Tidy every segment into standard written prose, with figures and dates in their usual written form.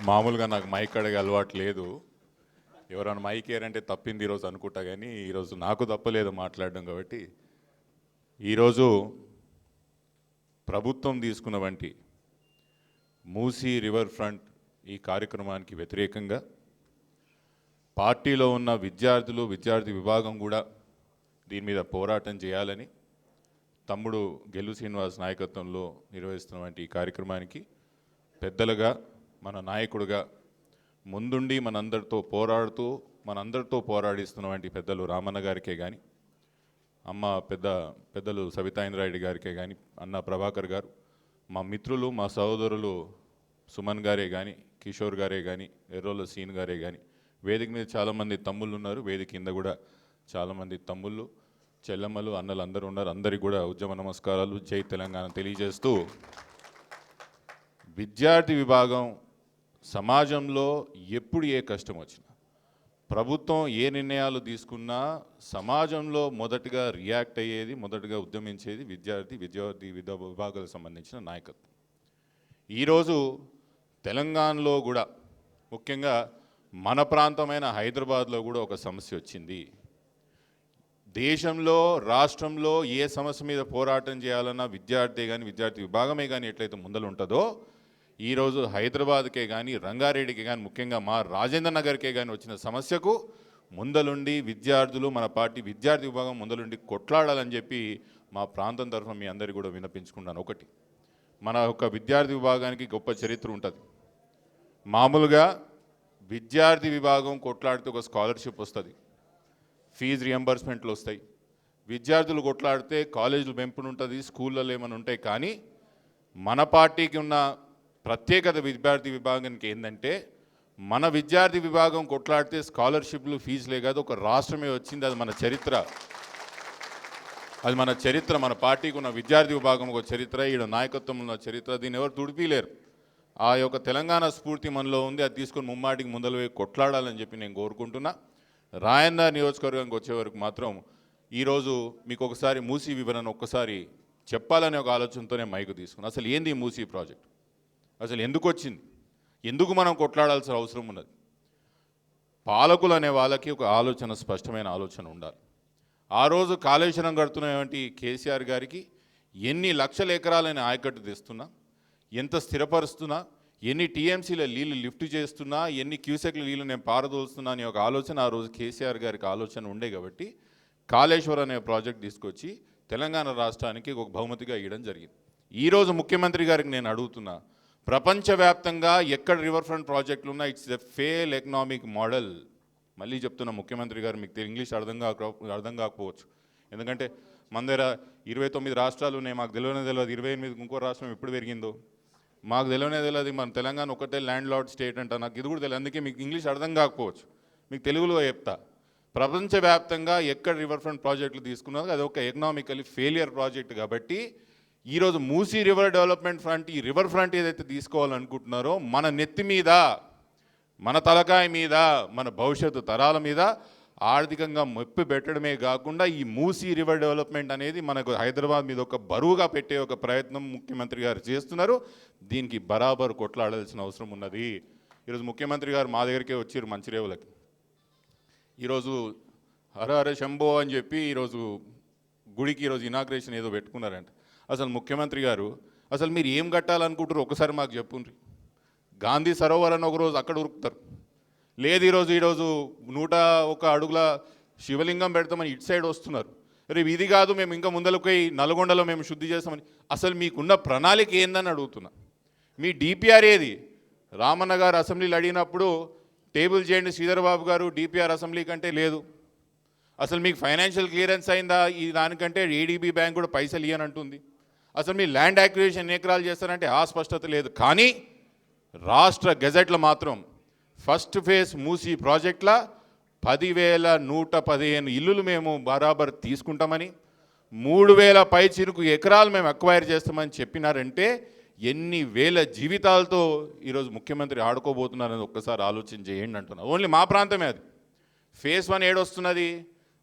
మామూలుగా నాకు మైక్ అడిగే అలవాటు లేదు. ఎవరైనా మైక్ ఏరంటే తప్పింది ఈరోజు అనుకుంటా, కానీ ఈరోజు నాకు తప్పలేదు మాట్లాడడం. కాబట్టి ఈరోజు ప్రభుత్వం తీసుకున్న వంటి మూసీ రివర్ ఫ్రంట్ ఈ కార్యక్రమానికి వ్యతిరేకంగా పార్టీలో ఉన్న విద్యార్థి విభాగం కూడా దీని మీద పోరాటం చేయాలని తమ్ముడు గెల్లు శ్రీనివాస్ నాయకత్వంలో నిర్వహిస్తున్నటువంటి ఈ కార్యక్రమానికి పెద్దలుగా మన నాయకుడిగా ముందుండి మనందరితో పోరాడిస్తున్నటువంటి పెద్దలు రామన్న గారికే కానీ, అమ్మ పెద్దలు సవితాయింద్రారెడ్డి గారికే కానీ, అన్న ప్రభాకర్ గారు, మా మిత్రులు మా సహోదరులు సుమన్ గారే కానీ, కిషోర్ గారే కానీ, ఎర్రోల సీన్ గారే కానీ, వేదిక మీద చాలామంది తమ్ముళ్ళు ఉన్నారు, వేదిక కింద కూడా చాలామంది తమ్ముళ్ళు చెల్లెమ్మలు అన్నలు అందరూ ఉన్నారు. అందరికీ కూడా ఉద్యమ నమస్కారాలు, జై తెలంగాణ తెలియజేస్తూ, విద్యార్థి విభాగం సమాజంలో ఎప్పుడు ఏ కష్టం వచ్చినా, ప్రభుత్వం ఏ నిర్ణయాలు తీసుకున్నా సమాజంలో మొదటగా రియాక్ట్ అయ్యేది, మొదటగా ఉద్యమించేది విద్యార్థి విభాగాలకు సంబంధించిన నాయకత్వం. ఈరోజు తెలంగాణలో కూడా ముఖ్యంగా మన ప్రాంతమైన హైదరాబాద్లో కూడా ఒక సమస్య వచ్చింది. దేశంలో రాష్ట్రంలో ఏ సమస్య మీద పోరాటం చేయాలన్నా విద్యార్థి విభాగమే కానీ ఎట్లయితే ముందలు ఉంటుందో, ఈరోజు హైదరాబాద్కే కానీ, రంగారెడ్డికి కానీ, ముఖ్యంగా మా రాజేంద్ర నగర్కే కానీ వచ్చిన సమస్యకు ముందలుండి మన పార్టీ విద్యార్థి విభాగం ముందలుండి కొట్లాడాలని చెప్పి మా ప్రాంతం తరఫున మీ అందరికీ కూడా విన్నపించుకుంటాను. ఒకటి, మన యొక్క విద్యార్థి విభాగానికి గొప్ప చరిత్ర ఉంటుంది. మామూలుగా విద్యార్థి విభాగం కొట్లాడితే ఒక స్కాలర్షిప్ వస్తుంది, ఫీజు రియంబర్స్మెంట్లు వస్తాయి. విద్యార్థులు కొట్లాడితే కాలేజీలు పెంపుడు ఉంటుంది, స్కూళ్ళలో ఏమైనా ఉంటాయి. కానీ మన పార్టీకి ఉన్న ప్రత్యేకత విద్యార్థి విభాగానికి ఏంటంటే, మన విద్యార్థి విభాగం కొట్లాడితే స్కాలర్షిప్లు ఫీజులే కాదు, ఒక రాష్ట్రమే వచ్చింది. అది మన చరిత్ర. మన పార్టీకి ఉన్న విద్యార్థి విభాగం ఒక చరిత్ర, ఈడ నాయకత్వం ఉన్న చరిత్ర. దీన్ని ఎవరు తుడిపిలేరు. ఆ యొక్క తెలంగాణ స్ఫూర్తి మనలో ఉంది. అది తీసుకొని ముమ్మాటికి ముందలు పోయి కొట్లాడాలని చెప్పి నేను కోరుకుంటున్నా. రాయన్న నియోజకవర్గానికి వచ్చే వరకు మాత్రం ఈరోజు మీకు ఒకసారి మూసీ వివరణ ఒక్కసారి చెప్పాలనే ఒక ఆలోచనతోనే మైకు తీసుకున్నాను. అసలు ఏంది ఈ మూసీ ప్రాజెక్ట్, అసలు ఎందుకు వచ్చింది, ఎందుకు మనం కొట్లాడాల్సిన అవసరం ఉన్నది? పాలకులు అనే వాళ్ళకి ఒక ఆలోచన, స్పష్టమైన ఆలోచన ఉండాలి. ఆ రోజు కాళేశ్వరం కడుతున్నటువంటి కేసీఆర్ గారికి ఎన్ని లక్షల ఎకరాలైన ఆయకట్టు తెస్తున్నా, ఎంత స్థిరపరుస్తున్నా, ఎన్ని టీఎంసీల నీళ్ళు లిఫ్ట్ చేస్తున్నా, ఎన్ని క్యూసెక్ల నీళ్ళు నేను పారదోలుస్తున్నా అనే ఒక ఆలోచన ఆ రోజు కేసీఆర్ గారికి ఆలోచన ఉండే. కాబట్టి కాళేశ్వరం అనే ప్రాజెక్ట్ తీసుకొచ్చి తెలంగాణ రాష్ట్రానికి ఒక బహుమతిగా ఇవ్వడం జరిగింది. ఈరోజు ముఖ్యమంత్రి గారికి నేను అడుగుతున్నా, ప్రపంచవ్యాప్తంగా ఎక్కడ రివర్ ఫ్రంట్ ప్రాజెక్టులు ఉన్నా it's a fail economic model. మళ్ళీ చెప్తున్నా ముఖ్యమంత్రి గారు, మీకు ఇంగ్లీష్ అర్థం కాకపోవచ్చు, ఎందుకంటే మన దగ్గర 29 రాష్ట్రాలు ఉన్నాయి. మాకు తెలియదు 28 ఇంకో రాష్ట్రం ఎప్పుడు పెరిగిందో మాకు తెలియదు. మన తెలంగాణ ఒకటే ల్యాండ్ లార్డ్ స్టేట్ అంట, నాకు ఇది కూడా తెలియదు. అందుకే మీకు ఇంగ్లీష్ అర్థం కాకపోవచ్చు, మీకు తెలుగులో చెప్తా. ప్రపంచవ్యాప్తంగా ఎక్కడ రివర్ ఫ్రంట్ ప్రాజెక్టులు తీసుకున్నది అది ఒక ఎకనామికలీ ఫెయిలియర్ ప్రాజెక్ట్. కాబట్టి ఈరోజు మూసీ రివర్ డెవలప్మెంట్ ఫ్రంట్, ఈ రివర్ ఫ్రంట్ ఏదైతే తీసుకోవాలనుకుంటున్నారో మన నెత్తి మీద, మన తలకాయ మీద, మన భవిష్యత్తు తరాల మీద ఆర్థికంగా మెప్పి పెట్టడమే కాకుండా ఈ మూసీ రివర్ డెవలప్మెంట్ అనేది మనకు హైదరాబాద్ మీద ఒక బరువుగా పెట్టే ఒక ప్రయత్నం ముఖ్యమంత్రి గారు చేస్తున్నారు. దీనికి బరాబరు కొట్లాడాల్సిన అవసరం ఉన్నది. ఈరోజు ముఖ్యమంత్రి గారు మా దగ్గరికే వచ్చారు మంచిరేవులకి. ఈరోజు హర హర శంభో అని చెప్పి ఈరోజు గుడికి ఈరోజు ఇనాగ్రేషన్ ఏదో పెట్టుకున్నారంట. అసలు ముఖ్యమంత్రి గారు, అసలు మీరు ఏం కట్టాలనుకుంటారు ఒకసారి మాకు చెప్పుండ్రి. గాంధీ సరోవర్ అని ఒకరోజు అక్కడ ఉరుకుతారు, లేదు ఈరోజు 101 అడుగుల శివలింగం పెడతామని ఇటు సైడ్ వస్తున్నారు. రేపు ఇది కాదు, మేము ఇంకా ముందలకి నల్గొండలో మేము శుద్ధి చేస్తామని. అసలు మీకున్న ప్రణాళిక ఏందని అడుగుతున్నా. మీ డిపిఆర్ ఏది? రామన్న గారు అసెంబ్లీలో అడిగినప్పుడు టేబుల్ చేయండి శ్రీధర్ బాబు గారు, డిపిఆర్ అసెంబ్లీ కంటే లేదు. అసలు మీకు ఫైనాన్షియల్ క్లియరెన్స్ అయిందా? ఈ దానికంటే ఏడీబీ బ్యాంక్ కూడా పైసలు ఇయ్యనంటుంది. అసలు మీ ల్యాండ్ యాక్విజిషన్ ఎన్ని ఎకరాలు చేస్తారంటే ఆ స్పష్టత లేదు. కానీ రాష్ట్ర గెజెట్లో మాత్రం ఫస్ట్ ఫేజ్ మూసీ ప్రాజెక్టుల 10,115 ఇల్లులు మేము బరాబర్ తీసుకుంటామని, 3,000 పైచిరుకు ఎకరాలు మేము అక్వైర్ చేస్తామని చెప్పినారంటే ఎన్ని వేల జీవితాలతో ఈరోజు ముఖ్యమంత్రి ఆడుకోబోతున్నారని ఒక్కసారి ఆలోచన చేయండి అంటున్నా. ఓన్లీ మా ప్రాంతమే అది. ఫేజ్ 1 ఏడొస్తున్నది,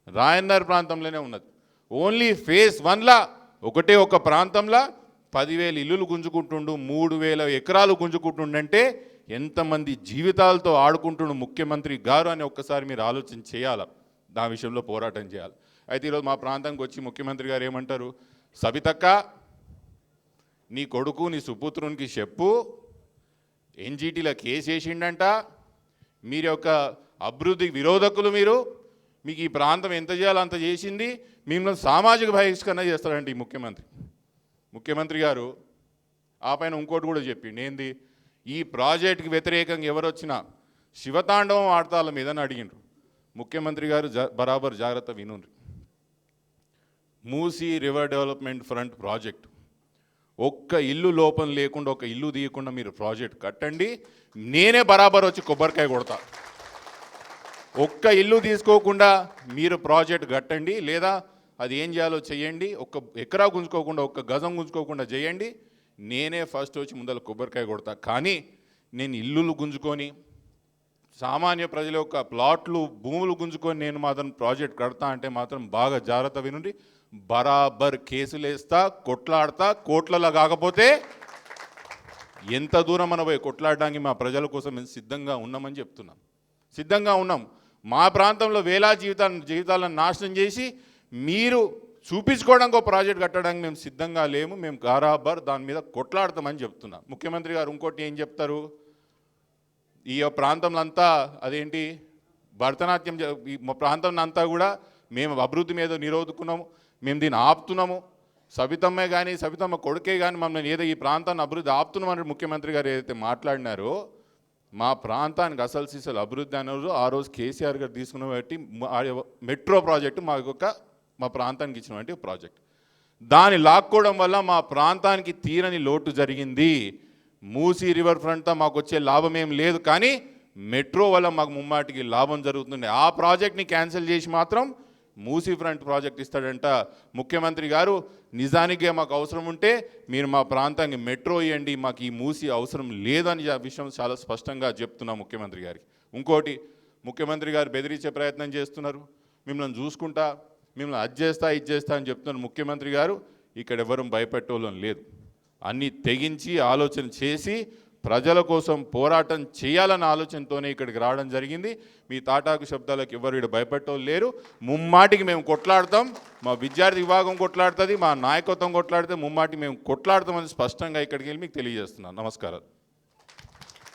రాయన్నర్ ప్రాంతంలోనే ఉన్నది. ఓన్లీ ఫేజ్ 1లా ఒక ప్రాంతంలో 10,000 ఇల్లులు గుంజుకుంటుండు, 3,000 ఎకరాలు గుంజుకుంటుండంటే ఎంతమంది జీవితాలతో ఆడుకుంటున్న ముఖ్యమంత్రి గారు అని ఒక్కసారి మీరు ఆలోచన చేయాలి, దాని విషయంలో పోరాటం చేయాలి. అయితే ఈరోజు మా ప్రాంతానికి వచ్చి ముఖ్యమంత్రి గారు ఏమంటారు, సబితక్క నీ కొడుకు నీ సుపుత్రునికి చెప్పు, ఎన్జీటీలో కేసు వేసిండంట, మీరు యొక్క అభివృద్ధి విరోధకులు, మీకు ఈ ప్రాంతం ఎంత చేయాలో అంత చేసింది, మిమ్మల్ని సామాజిక బహిష్కరణ చేస్తారంట ఈ ముఖ్యమంత్రి గారు. ఆ పైన ఇంకోటి కూడా చెప్పిండు, ఏంది ఈ ప్రాజెక్టుకి వ్యతిరేకంగా ఎవరు వచ్చినా శివతాండవం ఆడతాల మీదని అడిగిండ్రు. ముఖ్యమంత్రి గారు బరాబర్ జాగ్రత్త వినుండ్రి. Musi river development front project ఒక్క ఇల్లు లోపం లేకుండా, ఒక ఇల్లు తీయకుండా మీరు ప్రాజెక్ట్ కట్టండి, నేనే బరాబర్ వచ్చి కొబ్బరికాయ కొడతా. ఒక్క ఇల్లు తీసుకోకుండా మీరు ప్రాజెక్ట్ కట్టండి, లేదా అది ఏం చేయాలో చేయండి, ఒక్క ఎకరా గుంజుకోకుండా, ఒక్క గజం గుంజుకోకుండా చేయండి, నేనే ఫస్ట్ వచ్చి ముందర కొబ్బరికాయ కొడతా. కానీ నేను ఇల్లులు గుంజుకొని, సామాన్య ప్రజల యొక్క ప్లాట్లు భూములు గుంజుకొని నేను మాత్రం ప్రాజెక్ట్ కడతా అంటే మాత్రం బాగా జాగ్రత్త వినుండి, బరాబర్ కేసులు వేస్తా, కొట్లాడతా. కోట్లలో కాకపోతే ఎంత దూరం మనం పోయి కొట్లాడడానికి మా ప్రజల కోసం మేము సిద్ధంగా ఉన్నామని చెప్తున్నాం. సిద్ధంగా ఉన్నాం. మా ప్రాంతంలో వేలాది జీవితాలను నాశనం చేసి మీరు చూపించుకోవడానికి ఒక ప్రాజెక్ట్ కట్టడానికి మేము సిద్ధంగా లేము, మేము బరాబర్ దాని మీద కొట్లాడతామని చెప్తున్నాం. ముఖ్యమంత్రి గారు ఇంకోటి ఏం చెప్తారు, ఈ ప్రాంతంలో అంతా అదేంటి భరతనాట్యం, మా ప్రాంతంలో అంతా కూడా మేము అభివృద్ధి మీద నిరోధకున్నాము, మేము దీన్ని ఆపుతున్నాము, సబితమ్మే కానీ సబితమ్మ కొడుకే కానీ మమ్మల్ని ఏదో ఈ ప్రాంతాన్ని అభివృద్ధి ఆపుతున్నామని ముఖ్యమంత్రి గారు ఏదైతే మాట్లాడినారో, మా ప్రాంతానికి అసలు సీసలు అభివృద్ధి అన్నారు ఆ రోజు కేసీఆర్ గారు తీసుకున్న బట్టి మెట్రో ప్రాజెక్టు మా ప్రాంతానికి ఇచ్చినటువంటి ప్రాజెక్ట్. దాన్ని లాక్కోవడం వల్ల మా ప్రాంతానికి తీరని లోటు జరిగింది. మూసీ రివర్ ఫ్రంట్తో మాకు వచ్చే లాభం ఏం లేదు, కానీ మెట్రో వల్ల మాకు ముమ్మాటికి లాభం జరుగుతుంది. ఆ ప్రాజెక్ట్ని క్యాన్సిల్ చేసి మాత్రం మూసీ ఫ్రంట్ ప్రాజెక్ట్ ఇస్తాడంట ముఖ్యమంత్రి గారు. నిజానికే మాకు అవసరం ఉంటే మీరు మా ప్రాంతానికి మెట్రో ఇవ్వండి, మాకు ఈ మూసీ అవసరం లేదని విషయం చాలా స్పష్టంగా చెప్తున్నా ముఖ్యమంత్రి గారికి. ఇంకోటి, ముఖ్యమంత్రి గారు బెదిరించే ప్రయత్నం చేస్తున్నారు, మిమ్మల్ని చూసుకుంటా, మిమ్మల్ని అది చేస్తా ఇది చేస్తా అని చెప్తున్నారు ముఖ్యమంత్రి గారు. ఇక్కడ ఎవరు భయపెట్టోళ్ళని లేదు, అన్నీ తెగించి ఆలోచన చేసి ప్రజల కోసం పోరాటం చేయాలన్న ఆలోచనతోనే ఇక్కడికి రావడం జరిగింది. మీ తాటాకు శబ్దాలకు ఎవరు ఇక్కడ భయపెట్టోళ్ళు లేరు. ముమ్మాటికి మేము కొట్లాడతాం, మా విద్యార్థి విభాగం కొట్లాడుతుంది, మా నాయకత్వం కొట్లాడితే ముమ్మాటికి మేము కొట్లాడతామని స్పష్టంగా ఇక్కడికి వెళ్ళి మీకు తెలియజేస్తున్నాను. నమస్కారాలు.